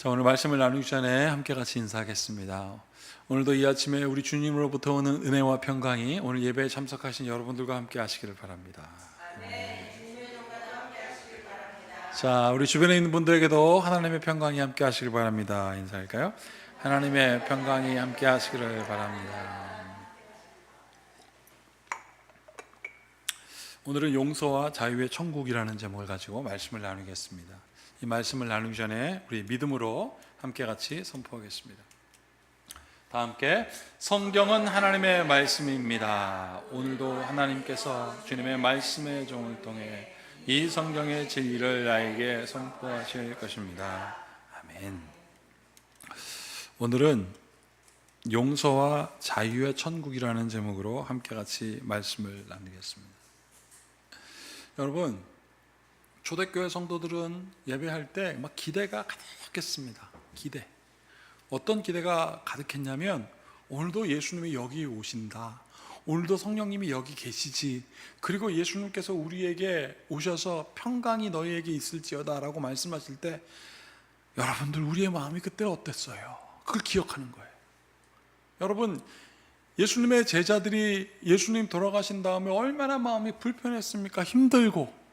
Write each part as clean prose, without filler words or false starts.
자, 오늘 말씀을 나누기 전에 함께 같이 인사하겠습니다. 오늘도 이 아침에 우리 주님으로부터 오는 은혜와 평강이 오늘 예배에 참석하신 여러분들과 함께 하시기를 바랍니다. 자, 우리 주변에 있는 분들에게도 하나님의 평강이 함께 하시길 바랍니다. 인사할까요? 하나님의 평강이 함께 하시기를 바랍니다. 오늘은 용서와 자유의 천국이라는 제목을 가지고 말씀을 나누겠습니다. 이 말씀을 나누기 전에 우리 믿음으로 함께 같이 선포하겠습니다. 다 함께 성경은 하나님의 말씀입니다. 오늘도 하나님께서 주님의 말씀의 종을 통해 이 성경의 진리를 나에게 선포하실 것입니다. 아멘. 오늘은 용서와 자유의 천국이라는 제목으로 함께 같이 말씀을 나누겠습니다. 여러분, 초대교회 성도들은 예배할 때 막 기대가 가득했습니다. 기대. 어떤 기대가 가득했냐면 오늘도 예수님이 여기 오신다. 오늘도 성령님이 여기 계시지. 그리고 예수님께서 우리에게 오셔서 평강이 너희에게 있을지어다 라고 말씀하실 때 여러분들 우리의 마음이 그때 어땠어요? 그걸 기억하는 거예요. 여러분, 예수님의 제자들이 예수님 돌아가신 다음에 얼마나 마음이 불편했습니까? 힘들고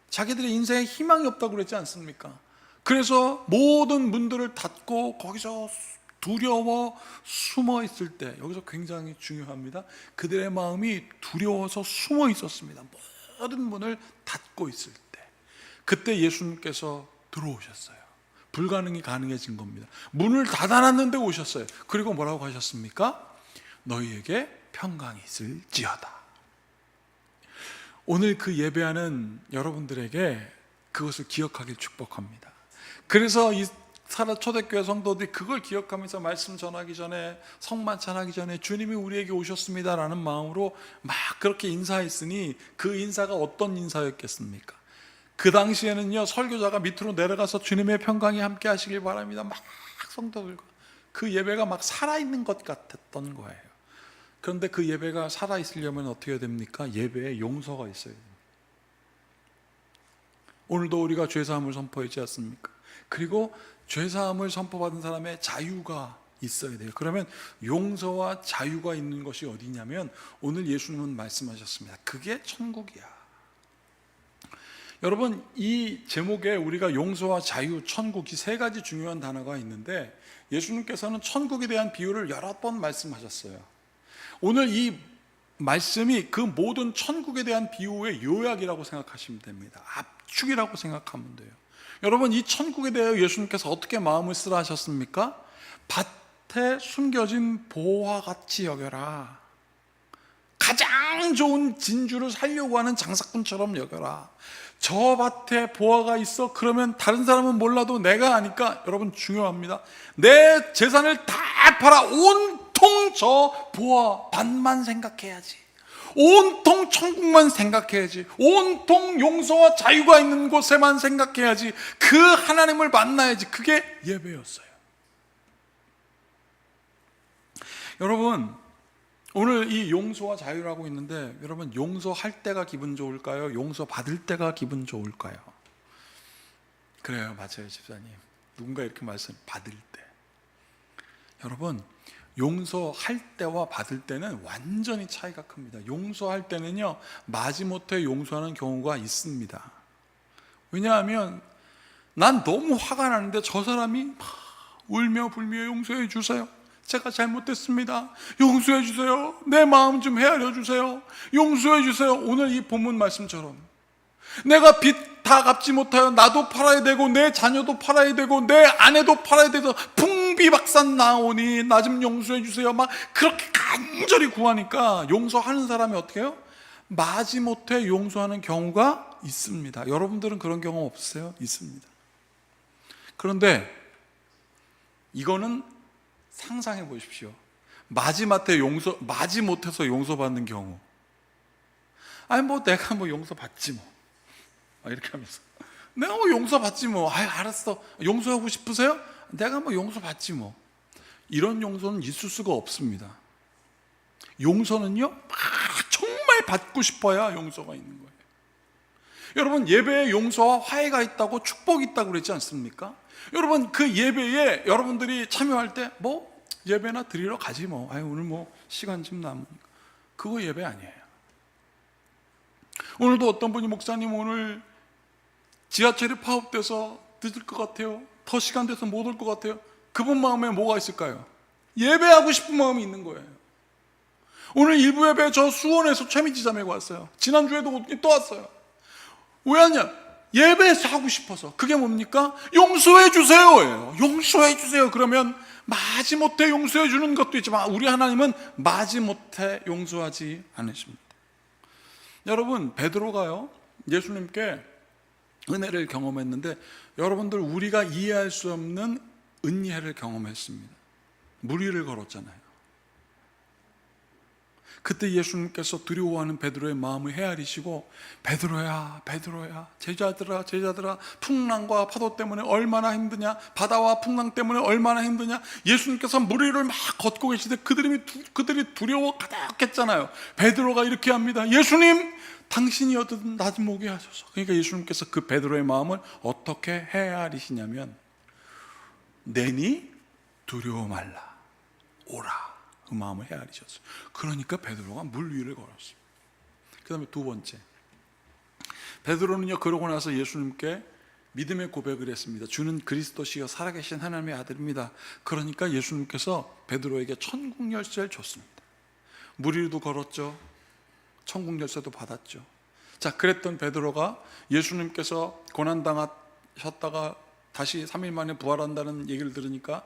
자기들의 인생에 희망이 없다고 그랬지 않습니까? 그래서 모든 문들을 닫고 거기서 두려워 숨어 있을 때, 여기서 굉장히 중요합니다. 그들의 마음이 두려워서 숨어 있었습니다. 모든 문을 닫고 있을 때, 그때 예수님께서 들어오셨어요. 불가능이 가능해진 겁니다. 문을 닫아놨는데 오셨어요. 그리고 뭐라고 하셨습니까? 너희에게 평강이 있을지어다. 오늘 그 예배하는 여러분들에게 그것을 기억하길 축복합니다. 그래서 이 초대교회 성도들이 그걸 기억하면서 말씀 전하기 전에, 성만찬하기 전에 주님이 우리에게 오셨습니다 라는 마음으로 막 그렇게 인사했으니 그 인사가 어떤 인사였겠습니까? 그 당시에는요, 설교자가 밑으로 내려가서 주님의 평강이 함께 하시길 바랍니다 막 성도들과 그 예배가 막 살아있는 것 같았던 거예요. 그런데 그 예배가 살아있으려면 어떻게 해야 됩니까? 예배에 용서가 있어야 됩니다. 오늘도 우리가 죄사함을 선포했지 않습니까? 그리고 죄사함을 선포받은 사람의 자유가 있어야 돼요. 그러면 용서와 자유가 있는 것이 어디냐면 오늘 예수님은 말씀하셨습니다. 그게 천국이야. 여러분, 이 제목에 우리가 용서와 자유, 천국, 이 세 가지 중요한 단어가 있는데 예수님께서는 천국에 대한 비유를 여러 번 말씀하셨어요. 오늘 이 말씀이 그 모든 천국에 대한 비유의 요약이라고 생각하시면 됩니다. 압축이라고 생각하면 돼요. 여러분, 이 천국에 대해 예수님께서 어떻게 마음을 쓰라 하셨습니까? 밭에 숨겨진 보화 같이 여겨라. 가장 좋은 진주를 살려고 하는 장사꾼처럼 여겨라. 저 밭에 보화가 있어. 그러면 다른 사람은 몰라도 내가 아니까, 여러분 중요합니다. 내 재산을 다 팔아 온통 저 보화 밭만 생각해야지. 온통 천국만 생각해야지. 온통 용서와 자유가 있는 곳에만 생각해야지. 그 하나님을 만나야지. 그게 예배였어요. 여러분, 오늘 이 용서와 자유라고 있는데 여러분, 용서할 때가 기분 좋을까요? 용서 받을 때가 기분 좋을까요? 그래요, 맞아요, 집사님. 누군가 이렇게 말씀 받을 때. 여러분, 용서할 때와 받을 때는 완전히 차이가 큽니다. 용서할 때는요, 마지못해 용서하는 경우가 있습니다. 왜냐하면 난 너무 화가 나는데 저 사람이 울며 불며 용서해 주세요. 제가 잘못했습니다. 용서해 주세요. 내 마음 좀 헤아려 주세요. 용서해 주세요. 오늘 이 본문 말씀처럼 내가 빚 다 갚지 못하여 나도 팔아야 되고 내 자녀도 팔아야 되고 내 아내도 팔아야 돼서 풍비박산 나오니 나 좀 용서해 주세요. 막 그렇게 간절히 구하니까 용서하는 사람이 어떻게 해요? 마지못해 용서하는 경우가 있습니다. 여러분들은 그런 경험 없으세요? 있습니다. 그런데 이거는 상상해 보십시오. 마지못해서 용서받는 경우. 아니 뭐 내가 뭐 용서받지 뭐. 이렇게 하면서 내가 뭐 용서받지 뭐. 알았어. 용서하고 싶으세요? 내가 뭐 용서받지 뭐. 이런 용서는 있을 수가 없습니다. 용서는요, 정말 받고 싶어야 용서가 있는 거예요. 여러분, 예배에 용서와 화해가 있다고, 축복이 있다고 그랬지 않습니까? 여러분, 그 예배에 여러분들이 참여할 때 뭐 예배나 드리러 가지 뭐, 아유 오늘 뭐 시간 좀 남으니까, 그거 예배 아니에요. 오늘도 어떤 분이 목사님 오늘 지하철이 파업돼서 늦을 것 같아요, 더 시간 돼서 못 올 것 같아요. 그분 마음에 뭐가 있을까요? 예배하고 싶은 마음이 있는 거예요. 오늘 일부 예배 저 수원에서 최미지 자매가 왔어요. 지난주에도 또 왔어요. 왜 왔냐? 예배에서 하고 싶어서. 그게 뭡니까? 용서해 주세요예요. 용서해 주세요. 그러면 마지못해 용서해 주는 것도 있지만 우리 하나님은 마지못해 용서하지 않으십니다. 여러분, 베드로가요 예수님께 은혜를 경험했는데, 여러분들 우리가 이해할 수 없는 은혜를 경험했습니다. 물 위를 걸었잖아요. 그때 예수님께서 두려워하는 베드로의 마음을 헤아리시고, 베드로야 베드로야, 제자들아 제자들아, 풍랑과 파도 때문에 얼마나 힘드냐, 바다와 풍랑 때문에 얼마나 힘드냐. 예수님께서 물 위를 막 걷고 계시되 그들이 두려워 가득했잖아요. 베드로가 이렇게 합니다. 예수님, 당신이 어떤 나 좀 오게 하소서. 그러니까 예수님께서 그 베드로의 마음을 어떻게 헤아리시냐면, 내니 두려워 말라, 오라. 그 마음을 헤아리셨어요. 그러니까 베드로가 물 위를 걸었어요. 그 다음에 두 번째, 베드로는요 그러고 나서 예수님께 믿음의 고백을 했습니다. 주는 그리스도시요 살아계신 하나님의 아들입니다. 그러니까 예수님께서 베드로에게 천국 열쇠를 줬습니다. 물 위도 걸었죠, 천국 열쇠도 받았죠. 자, 그랬던 베드로가 예수님께서 고난당하셨다가 다시 3일 만에 부활한다는 얘기를 들으니까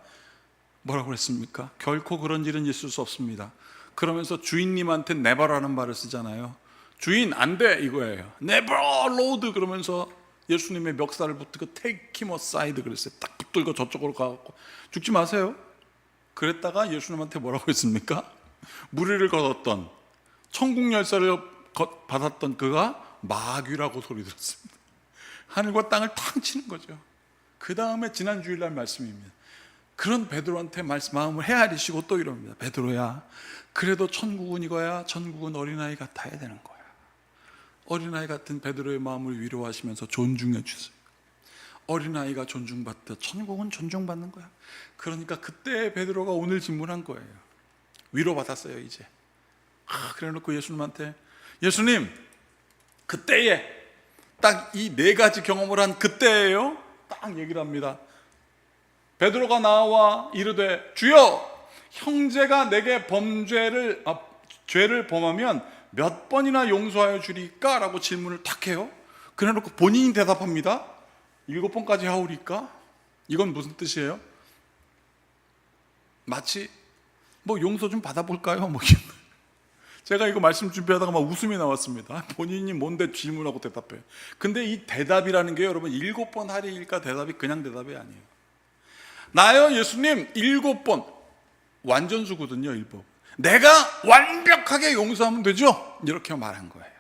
뭐라고 그랬습니까? 결코 그런 일은 있을 수 없습니다. 그러면서 주인님한테 never라는 말을 쓰잖아요. 주인 안 돼 이거예요. never Lord. 그러면서 예수님의 멱살을 붙들고 take him aside 그랬어요. 딱 붙들고 저쪽으로 가갖고 죽지 마세요. 그랬다가 예수님한테 뭐라고 했습니까? 물 위를 걷었던, 천국 열쇠를 받았던 그가 마귀라고 소리 들었습니다. 하늘과 땅을 탕 치는 거죠. 그 다음에 지난 주일날 말씀입니다. 그런 베드로한테 마음을 헤아리시고 또 이럽니다. 베드로야, 그래도 천국은 이거야. 천국은 어린아이 같아야 되는 거야. 어린아이 같은 베드로의 마음을 위로하시면서 존중해 주세요. 어린아이가 존중받듯 천국은 존중받는 거야. 그러니까 그때 베드로가 오늘 질문한 거예요. 위로받았어요 이제. 그래놓고 예수님한테, 예수님, 그때에 딱 이 네 가지 경험을 한 그때예요 딱 얘기를 합니다. 베드로가 나와 이르되, 주여, 형제가 내게 죄를 범하면 몇 번이나 용서하여 주리까? 라고 질문을 탁 해요. 그래놓고 본인이 대답합니다. 7번까지 하오리까? 이건 무슨 뜻이에요? 마치 뭐 용서 좀 받아볼까요? 뭐 제가 이거 말씀 준비하다가 막 웃음이 나왔습니다. 본인이 뭔데 질문하고 대답해요. 근데 이 대답이라는 게 여러분 7번 하리일까 대답이 그냥 대답이 아니에요. 나요 예수님 7번 완전수거든요. 7번 내가 완벽하게 용서하면 되죠? 이렇게 말한 거예요.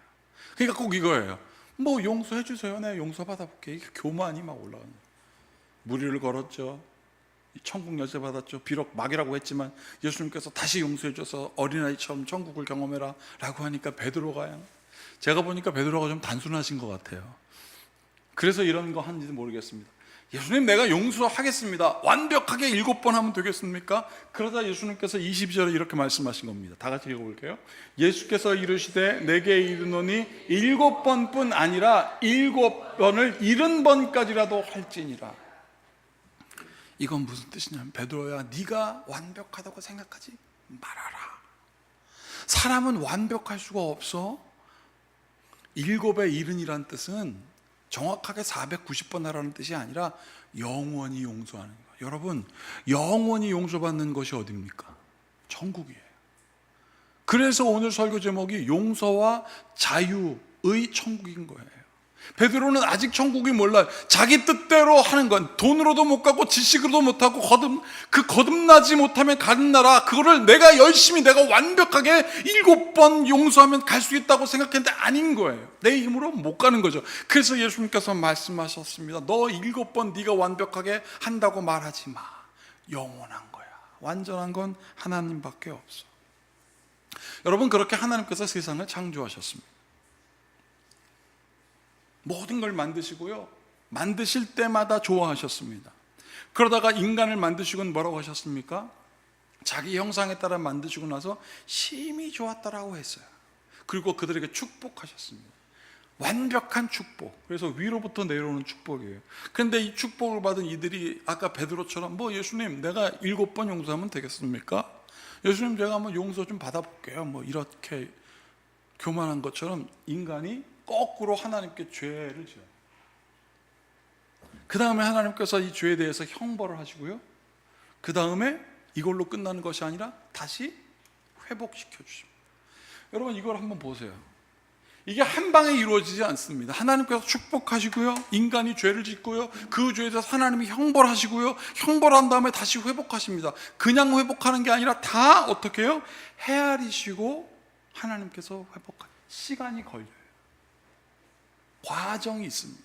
그러니까 꼭 이거예요. 뭐 용서해 주세요, 내가 용서 받아볼게. 이게 교만이 막 올라가는 거예요. 물 위를 걸었죠, 천국 열쇠 받았죠. 비록 마귀라고 했지만 예수님께서 다시 용서해 줘서 어린아이처럼 천국을 경험해라 라고 하니까 베드로가요, 제가 보니까 베드로가 좀 단순하신 것 같아요. 그래서 이런 거 하는지도 모르겠습니다. 예수님, 내가 용서하겠습니다. 완벽하게 7번 하면 되겠습니까? 그러다 예수님께서 22절에 이렇게 말씀하신 겁니다. 다 같이 읽어볼게요. 예수께서 이르시되 내게 이르노니 7번뿐 아니라 7번을 70번까지라도 할지니라. 이건 무슨 뜻이냐면, 베드로야, 네가 완벽하다고 생각하지 말아라. 사람은 완벽할 수가 없어. 7의 70이라는 뜻은 정확하게 490번 하라는 뜻이 아니라 영원히 용서하는 거예요. 여러분, 영원히 용서받는 것이 어디입니까? 천국이에요. 그래서 오늘 설교 제목이 용서와 자유의 천국인 거예요. 베드로는 아직 천국이 몰라요. 자기 뜻대로 하는 건 돈으로도 못 가고 지식으로도 못 하고 거듭나지 못하면 가는 나라, 그거를 내가 열심히 내가 완벽하게 7번 용서하면 갈 수 있다고 생각했는데 아닌 거예요. 내 힘으로 못 가는 거죠. 그래서 예수님께서 말씀하셨습니다. 너 7번 네가 완벽하게 한다고 말하지 마. 영원한 거야. 완전한 건 하나님밖에 없어. 여러분, 그렇게 하나님께서 세상을 창조하셨습니다. 모든 걸 만드시고요, 만드실 때마다 좋아하셨습니다. 그러다가 인간을 만드시고는 뭐라고 하셨습니까? 자기 형상에 따라 만드시고 나서 심히 좋았다라고 했어요. 그리고 그들에게 축복하셨습니다. 완벽한 축복. 그래서 위로부터 내려오는 축복이에요. 그런데 이 축복을 받은 이들이 아까 베드로처럼 뭐 예수님 내가 7번 용서하면 되겠습니까? 예수님 제가 한번 용서 좀 받아볼게요. 뭐 이렇게 교만한 것처럼 인간이 거꾸로 하나님께 죄를 지어요. 그 다음에 하나님께서 이 죄에 대해서 형벌을 하시고요. 그 다음에 이걸로 끝나는 것이 아니라 다시 회복시켜 주십니다. 여러분 이걸 한번 보세요. 이게 한 방에 이루어지지 않습니다. 하나님께서 축복하시고요, 인간이 죄를 짓고요, 그 죄에 대해서 하나님이 형벌하시고요, 형벌한 다음에 다시 회복하십니다. 그냥 회복하는 게 아니라 다 어떻게 해요? 헤아리시고 하나님께서 회복하는 시간이 걸려요. 과정이 있습니다.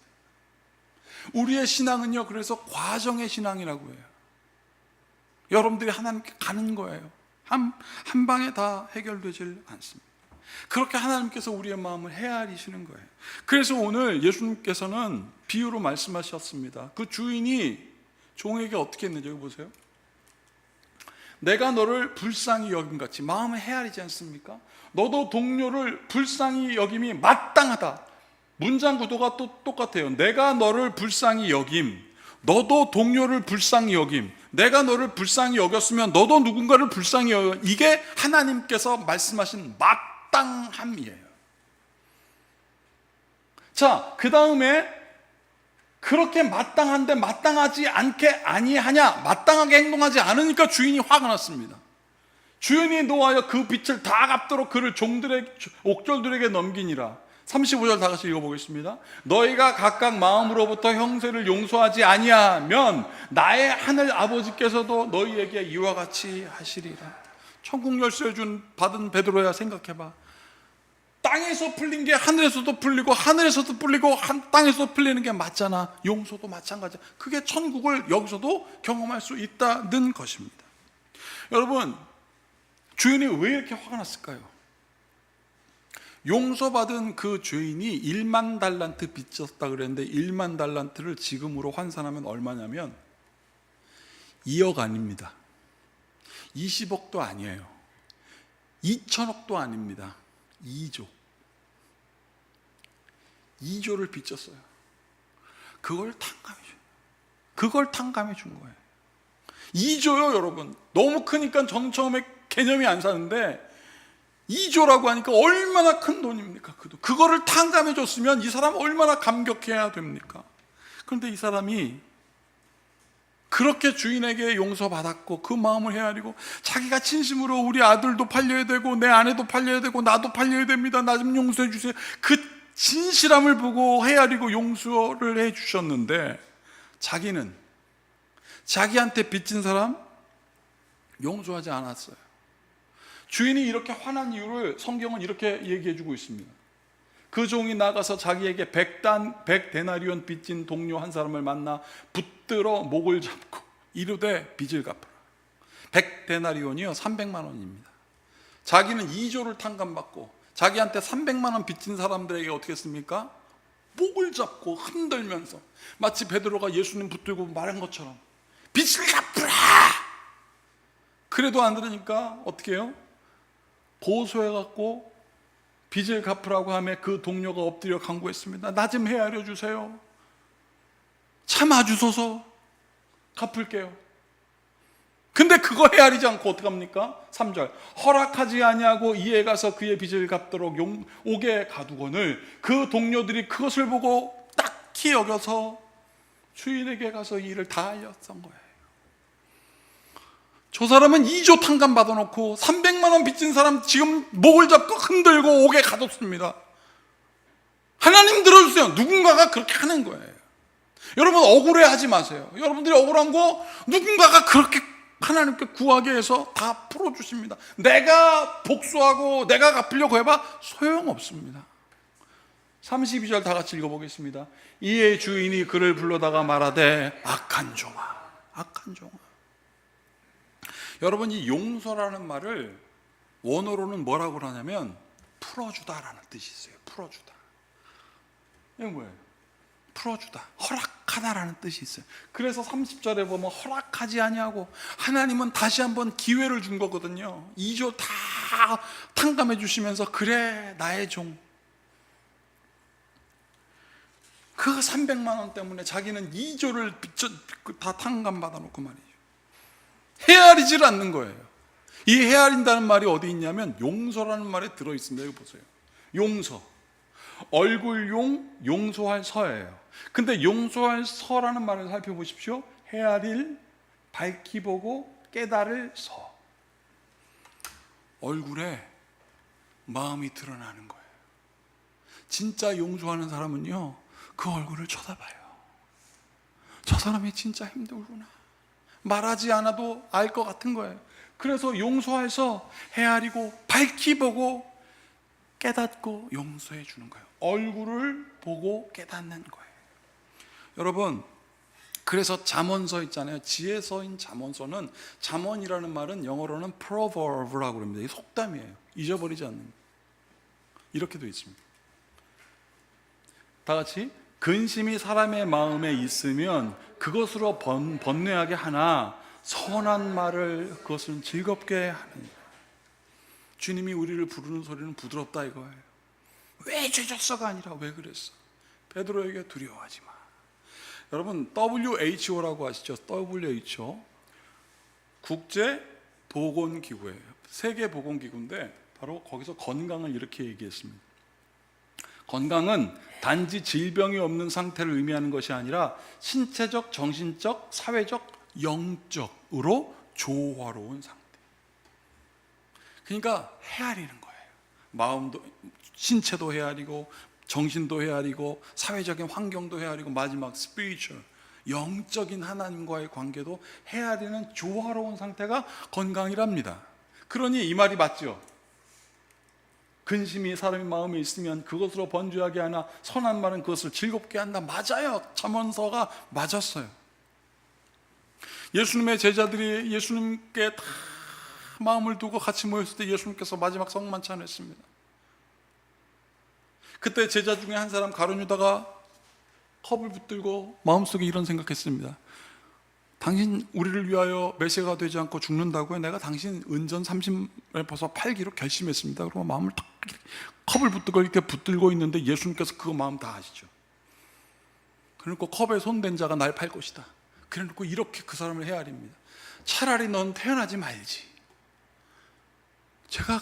우리의 신앙은요, 그래서 과정의 신앙이라고 해요. 여러분들이 하나님께 가는 거예요. 한 방에 다 해결되질 않습니다. 그렇게 하나님께서 우리의 마음을 헤아리시는 거예요. 그래서 오늘 예수님께서는 비유로 말씀하셨습니다. 그 주인이 종에게 어떻게 했는지 여기 보세요. 내가 너를 불쌍히 여김같이 마음을 헤아리지 않습니까? 너도 동료를 불쌍히 여김이 마땅하다. 문장 구도가 또 똑같아요. 내가 너를 불쌍히 여김, 너도 동료를 불쌍히 여김. 내가 너를 불쌍히 여겼으면 너도 누군가를 불쌍히 여겨. 이게 하나님께서 말씀하신 마땅함이에요. 자, 그 다음에 그렇게 마땅한데 마땅하지 않게 아니하냐, 마땅하게 행동하지 않으니까 주인이 화가 났습니다. 주인이 노하여 그 빚을 다 갚도록 그를 옥졸들에게 넘기니라. 35절 다 같이 읽어보겠습니다. 너희가 각각 마음으로부터 형제를 용서하지 아니하면 나의 하늘 아버지께서도 너희에게 이와 같이 하시리라. 천국 열쇠 받은 베드로야, 생각해봐. 땅에서 풀린 게 하늘에서도 풀리고 하늘에서도 풀리고 땅에서도 풀리는 게 맞잖아. 용서도 마찬가지야. 그게 천국을 여기서도 경험할 수 있다는 것입니다. 여러분, 주인이 왜 이렇게 화가 났을까요? 용서받은 그 죄인이 1만 달란트 빚졌다 그랬는데 1만 달란트를 지금으로 환산하면 얼마냐면 2억 아닙니다. 20억도 아니에요. 2천억도 아닙니다. 2조. 2조를 빚졌어요. 그걸 탕감해 준 거예요. 2조요, 여러분. 너무 크니까 전 처음에 개념이 안 사는데 2조라고 하니까 얼마나 큰 돈입니까? 그거를 탕감해 줬으면 이 사람 얼마나 감격해야 됩니까? 그런데 이 사람이 그렇게 주인에게 용서받았고 그 마음을 헤아리고 자기가 진심으로 우리 아들도 팔려야 되고 내 아내도 팔려야 되고 나도 팔려야 됩니다. 나 좀 용서해 주세요. 그 진실함을 보고 헤아리고 용서를 해 주셨는데 자기는 자기한테 빚진 사람 용서하지 않았어요. 주인이 이렇게 화난 이유를 성경은 이렇게 얘기해 주고 있습니다. 그 종이 나가서 자기에게 100데나리온 빚진 동료 한 사람을 만나 붙들어 목을 잡고 이르되 빚을 갚아라. 100데나리온이요 300만 원입니다. 자기는 2조를 탕감받고 자기한테 300만 원 빚진 사람들에게 어떻게 했습니까? 목을 잡고 흔들면서 마치 베드로가 예수님 붙들고 말한 것처럼 빚을 갚으라. 그래도 안 들으니까 어떻게 해요? 고소해갖고 빚을 갚으라고 하며 그 동료가 엎드려 간구했습니다. 나 좀 헤아려 주세요. 참아주소서. 갚을게요. 근데 그거 헤아리지 않고 어떡합니까? 3절 허락하지 아니하고 이에 가서 그의 빚을 갚도록 옥에 가두거늘 그 동료들이 그것을 보고 딱히 여겨서 주인에게 가서 이 일을 다 알렸던 거예요. 저 사람은 2조 탕감 받아놓고 300만 원 빚진 사람 지금 목을 잡고 흔들고 옥에 가뒀습니다. 하나님 들어주세요. 누군가가 그렇게 하는 거예요. 여러분 억울해하지 마세요. 여러분들이 억울한 거 누군가가 그렇게 하나님께 구하게 해서 다 풀어주십니다. 내가 복수하고 내가 갚으려고 해봐 소용없습니다. 32절 다 같이 읽어보겠습니다. 이에 주인이 그를 불러다가 말하되 악한 종아, 악한 종아. 여러분 이 용서라는 말을 원어로는 뭐라고 하냐면 풀어주다라는 뜻이 있어요. 풀어주다. 이건 뭐예요? 풀어주다, 허락하다라는 뜻이 있어요. 그래서 30절에 보면 허락하지 아니하고, 하나님은 다시 한번 기회를 준 거거든요. 2조 다 탕감해 주시면서 그래 나의 종, 그 300만 원 때문에 자기는 2조를 다 탕감받아 놓고 말이죠. 헤아리질 않는 거예요. 이 헤아린다는 말이 어디 있냐면 용서라는 말에 들어있습니다. 이거 보세요. 용서, 얼굴용, 용서할 서예요. 근데 용서할 서라는 말을 살펴보십시오. 헤아릴, 밝히 보고, 깨달을 서. 얼굴에 마음이 드러나는 거예요. 진짜 용서하는 사람은요, 그 얼굴을 쳐다봐요. 저 사람이 진짜 힘들구나. 말하지 않아도 알 것 같은 거예요. 그래서 용서해서 헤아리고 밝히 보고 깨닫고 용서해 주는 거예요. 얼굴을 보고 깨닫는 거예요. 여러분, 그래서 잠언서 있잖아요. 지혜서인 잠언서는, 잠언이라는 말은 영어로는 proverb라고 합니다. 이 속담이에요. 잊어버리지 않는, 이렇게 돼 있습니다. 다 같이, 근심이 사람의 마음에 있으면 그것으로 번뇌하게 하나 선한 말을 그것은 즐겁게 하느니라. 주님이 우리를 부르는 소리는 부드럽다 이거예요. 왜 죄졌어가 아니라 왜 그랬어. 베드로에게 두려워하지 마. 여러분, WHO라고 아시죠? WHO, 국제보건기구예요. 세계보건기구인데 바로 거기서 건강을 이렇게 얘기했습니다. 건강은 단지 질병이 없는 상태를 의미하는 것이 아니라 신체적, 정신적, 사회적, 영적으로 조화로운 상태. 그러니까 헤아리는 거예요. 마음도, 신체도 헤아리고, 정신도 헤아리고, 사회적인 환경도 헤아리고, 마지막 spiritual, 영적인 하나님과의 관계도 헤아리는 조화로운 상태가 건강이랍니다. 그러니 이 말이 맞죠? 근심이 사람의 마음에 있으면 그것으로 번뇌하게 하나 선한 말은 그것을 즐겁게 한다. 맞아요. 잠언서가 맞았어요. 예수님의 제자들이 예수님께 다 마음을 두고 같이 모였을 때 예수님께서 마지막 성만찬을 했습니다. 그때 제자 중에 한 사람 가룟 유다가 컵을 붙들고 마음속에 이런 생각했습니다. 당신 우리를 위하여 메시아가 되지 않고 죽는다고요? 내가 당신 은전 30을 벗어 팔기로 결심했습니다. 그러고 마음을 탁 컵을 붙들고 이렇게 붙들고 있는데 예수님께서 그거 마음 다 아시죠? 그러니까 컵에 손댄 자가 날 팔 것이다. 그래놓고 이렇게 그 사람을 헤아립니다. 차라리 넌 태어나지 말지. 제가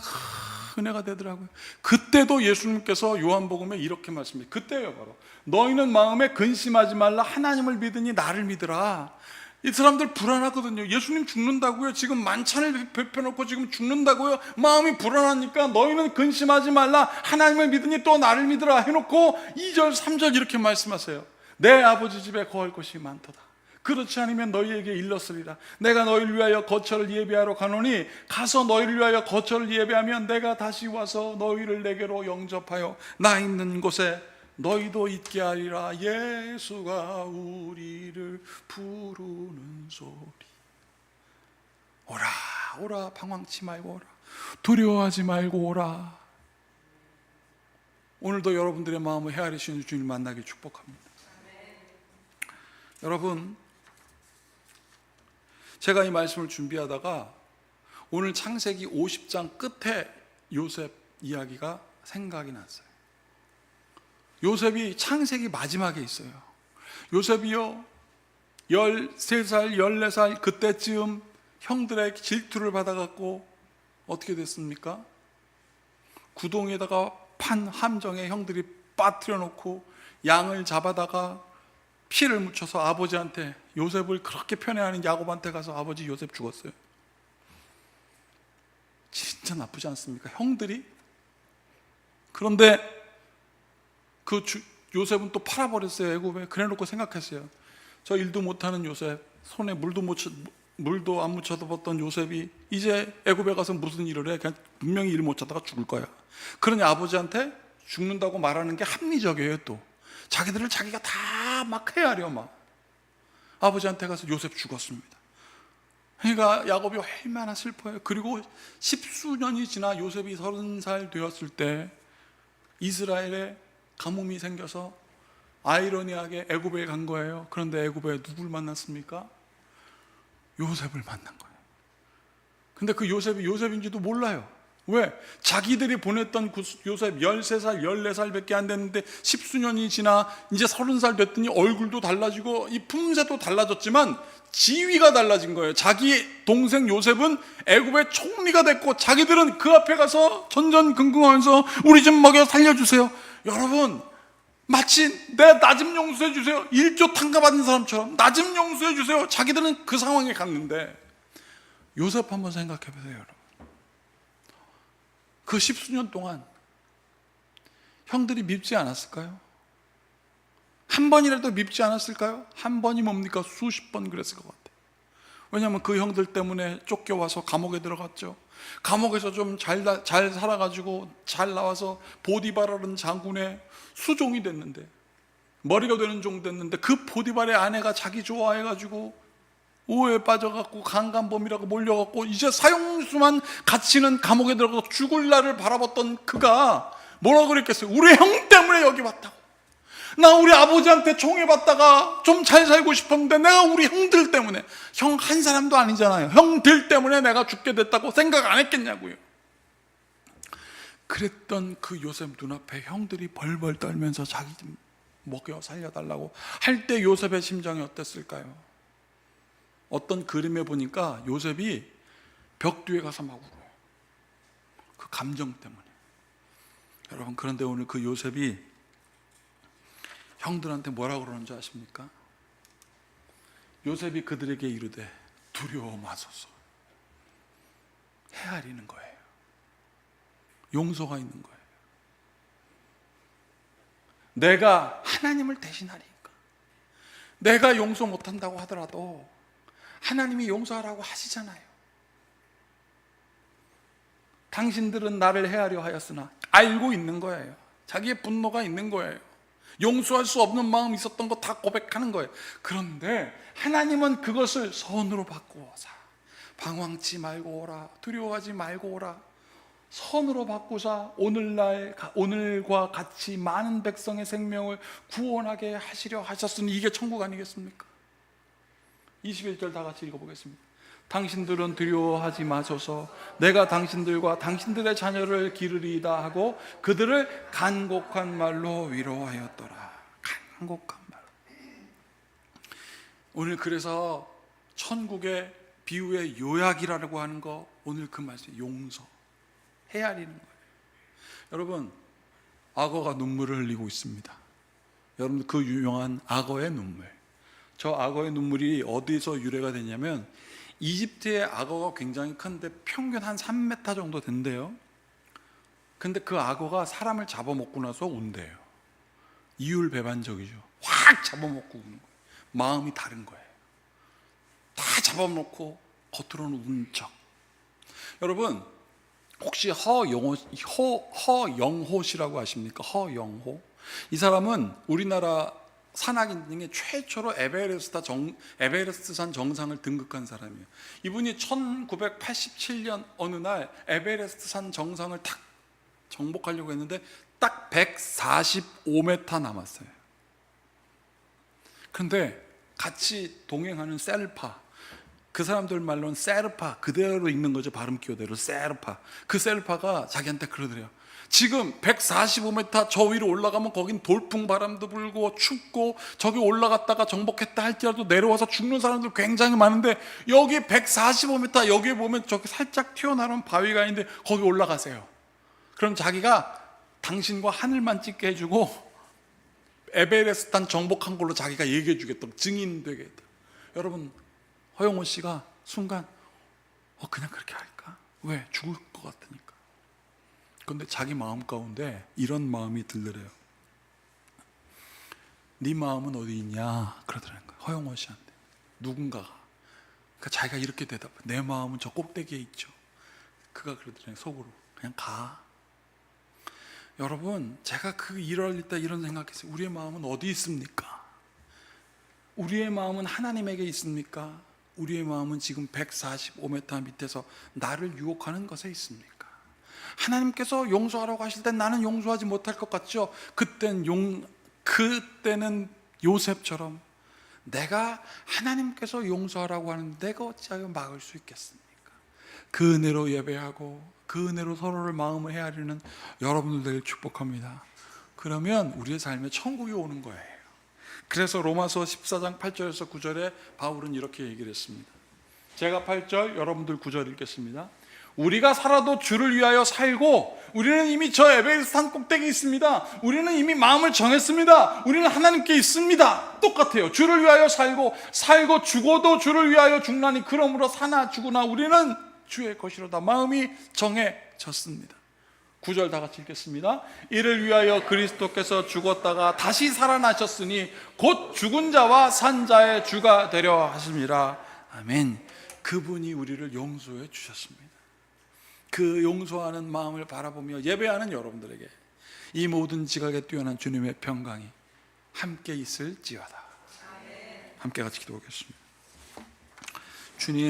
은혜가 되더라고요. 그때도 예수님께서 요한복음에 이렇게 말씀해요. 그때요 바로. 너희는 마음에 근심하지 말라. 하나님을 믿으니 나를 믿으라. 이 사람들 불안하거든요. 예수님 죽는다고요? 지금 만찬을 베펴놓고 지금 죽는다고요? 마음이 불안하니까 너희는 근심하지 말라. 하나님을 믿으니 또 나를 믿으라 해놓고 2절 3절 이렇게 말씀하세요. 내 아버지 집에 거할 것이 많도다. 그렇지 않으면 너희에게 일렀으리라. 내가 너희를 위하여 거처를 예비하러 가노니 가서 너희를 위하여 거처를 예비하면 내가 다시 와서 너희를 내게로 영접하여 나 있는 곳에 너희도 있게 하리라. 예수가 우리를 부르는 소리. 오라 오라. 방황치 말고 오라. 두려워하지 말고 오라. 오늘도 여러분들의 마음을 헤아리시는 주님 만나길 축복합니다. 여러분, 제가 이 말씀을 준비하다가 오늘 창세기 50장 끝에 요셉 이야기가 생각이 났어요. 요셉이 창세기 마지막에 있어요. 요셉이요 13살, 14살 그때쯤 형들의 질투를 받아갖고 어떻게 됐습니까? 구덩이에다가 판 함정에 형들이 빠뜨려 놓고 양을 잡아다가 피를 묻혀서 아버지한테, 요셉을 그렇게 편애하는 야곱한테 가서 아버지 요셉 죽었어요. 진짜 나쁘지 않습니까? 형들이. 그런데 요셉은 또 팔아버렸어요. 애굽에. 그래놓고 생각했어요. 저 일도 못하는 요셉, 손에 물도 안 묻혀봤던 요셉이 이제 애굽에 가서 무슨 일을 해? 그냥 분명히 일 못 하다가 죽을 거야. 그러니 아버지한테 죽는다고 말하는 게 합리적이에요. 또 자기들을 자기가 다 막 헤아려. 막 아버지한테 가서 요셉 죽었습니다. 그러니까 야곱이 얼마나 슬퍼요. 그리고 10수년이 지나 요셉이 30살 되었을 때 이스라엘에 가뭄이 생겨서 아이러니하게 애굽에 간 거예요. 그런데 애굽에 누굴 만났습니까? 요셉을 만난 거예요. 근데 그 요셉이 요셉인지도 몰라요. 왜? 자기들이 보냈던 그 요셉 13살, 14살 밖에 안 됐는데 10수년이 지나 이제 30살 됐더니 얼굴도 달라지고 이 품새도 달라졌지만 지위가 달라진 거예요. 자기 동생 요셉은 애굽의 총리가 됐고 자기들은 그 앞에 가서 전전긍긍하면서 우리 좀 먹여 살려주세요. 여러분, 마치 내 나 좀 용서해 주세요, 1조 탕감받은 사람처럼 나 좀 용서해 주세요. 자기들은 그 상황에 갔는데 요셉 한번 생각해 보세요. 여러분, 그 10수년 동안 형들이 밉지 않았을까요? 한 번이라도 밉지 않았을까요? 한 번이 뭡니까? 수십 번 그랬을 것 같아요. 왜냐하면 그 형들 때문에 쫓겨와서 감옥에 들어갔죠. 감옥에서 좀 잘 살아가지고 잘 나와서 보디바라는 장군의 수종이 됐는데, 머리가 되는 종 됐는데, 그 보디발의 아내가 자기 좋아해가지고 오해에 빠져갖고 강간범이라고 몰려갖고 이제 사형수만 갇히는 감옥에 들어가서 죽을 날을 바라봤던 그가 뭐라고 그랬겠어요? 우리 형 때문에 여기 왔다고. 나 우리 아버지한테 총애받다가 좀 잘 살고 싶었는데 내가 우리 형들 때문에, 형 한 사람도 아니잖아요. 형들 때문에 내가 죽게 됐다고 생각 안 했겠냐고요. 그랬던 그 요셉 눈앞에 형들이 벌벌 떨면서 자기 좀 먹여 살려달라고 할 때 요셉의 심정이 어땠을까요? 어떤 그림에 보니까 요셉이 벽 뒤에 가서 막 울어요. 그 감정 때문에. 여러분, 그런데 오늘 그 요셉이 형들한테 뭐라고 그러는지 아십니까? 요셉이 그들에게 이르되 두려워 마소서. 헤아리는 거예요. 용서가 있는 거예요. 내가 하나님을 대신하리니까. 내가 용서 못한다고 하더라도 하나님이 용서하라고 하시잖아요. 당신들은 나를 헤아려 하였으나, 알고 있는 거예요. 자기의 분노가 있는 거예요. 용서할 수 없는 마음이 있었던 거 다 고백하는 거예요. 그런데 하나님은 그것을 선으로 바꾸어서 방황치 말고 오라, 두려워하지 말고 오라, 선으로 바꾸사 오늘과 같이 많은 백성의 생명을 구원하게 하시려 하셨으니 이게 천국 아니겠습니까? 21절 다 같이 읽어보겠습니다. 당신들은 두려워하지 마소서. 내가 당신들과 당신들의 자녀를 기르리이다 하고 그들을 간곡한 말로 위로하였더라. 간곡한 말. 오늘 그래서 천국의 비유의 요약이라고 하는 거, 오늘 그 말씀, 용서, 헤아리는 거예요. 여러분, 악어가 눈물을 흘리고 있습니다. 여러분, 그 유명한 악어의 눈물, 저 악어의 눈물이 어디서 유래가 되냐면 이집트의 악어가 굉장히 큰데 평균 한 3m 정도 된대요. 근데 그 악어가 사람을 잡아먹고 나서 운대요. 이율배반적이죠. 확 잡아먹고 우는 거예요. 마음이 다른 거예요. 다 잡아먹고 겉으로는 우는 척. 여러분, 혹시 허영호 씨라고 아십니까? 허영호. 이 사람은 우리나라 산악인 중에 최초로 에베레스트산 정상을 등극한 사람이에요. 이분이 1987년 어느 날 에베레스트산 정상을 탁 정복하려고 했는데 딱 145m 남았어요. 그런데 같이 동행하는 셀파, 그 사람들 말로는 세르파, 그대로 읽는 거죠. 발음 기호대로 세르파. 그 셀파가 자기한테 그러더래요. 지금 145m 저 위로 올라가면 거긴 돌풍 바람도 불고 춥고, 저기 올라갔다가 정복했다 할지라도 내려와서 죽는 사람들 굉장히 많은데 여기 145m, 여기 보면 저기 살짝 튀어나온 바위가 있는데 거기 올라가세요. 그럼 자기가 당신과 하늘만 찍게 해주고 에베레스트산 정복한 걸로 자기가 얘기해 주겠다, 증인 되겠다. 여러분, 허영호 씨가 순간 그냥 그렇게 할까? 왜? 죽을 것 같으니까. 그런데 자기 마음 가운데 이런 마음이 들더래요. 네 마음은 어디 있냐? 그러더라는 거예요. 허영호 씨한테 누군가가. 그러니까 자기가 이렇게 대답해. 내 마음은 저 꼭대기에 있죠. 그가 그러더라고요. 속으로 그냥 가. 여러분, 제가 그 일을 때 이런 생각했어요. 우리의 마음은 어디 있습니까? 우리의 마음은 하나님에게 있습니까? 우리의 마음은 지금 145m 밑에서 나를 유혹하는 것에 있습니까? 하나님께서 용서하라고 하실 땐 나는 용서하지 못할 것 같죠? 그땐 그때는 요셉처럼 내가 하나님께서 용서하라고 하는데 내가 어찌하여 막을 수 있겠습니까? 그 은혜로 예배하고 그 은혜로 서로를 마음을 헤아리는 여러분들 되길 축복합니다. 그러면 우리의 삶에 천국이 오는 거예요. 그래서 로마서 14장 8절에서 9절에 바울은 이렇게 얘기를 했습니다. 제가 8절, 여러분들 9절 읽겠습니다. 우리가 살아도 주를 위하여 살고 우리는 이미 저 에베레스트 산 꼭대기에 있습니다. 우리는 이미 마음을 정했습니다. 우리는 하나님께 있습니다. 똑같아요. 주를 위하여 살고 죽어도 주를 위하여 죽나니 그러므로 사나 죽으나 우리는 주의 것이로다. 마음이 정해졌습니다. 9절 다 같이 읽겠습니다. 이를 위하여 그리스도께서 죽었다가 다시 살아나셨으니 곧 죽은 자와 산 자의 주가 되려 하심이라. 아멘. 그분이 우리를 용서해 주셨습니다. 그 용서하는 마음을 바라보며 예배하는 여러분들에게 이 모든 지각에 뛰어난 주님의 평강이 함께 있을지어다. 함께 같이 기도하겠습니다. 주님,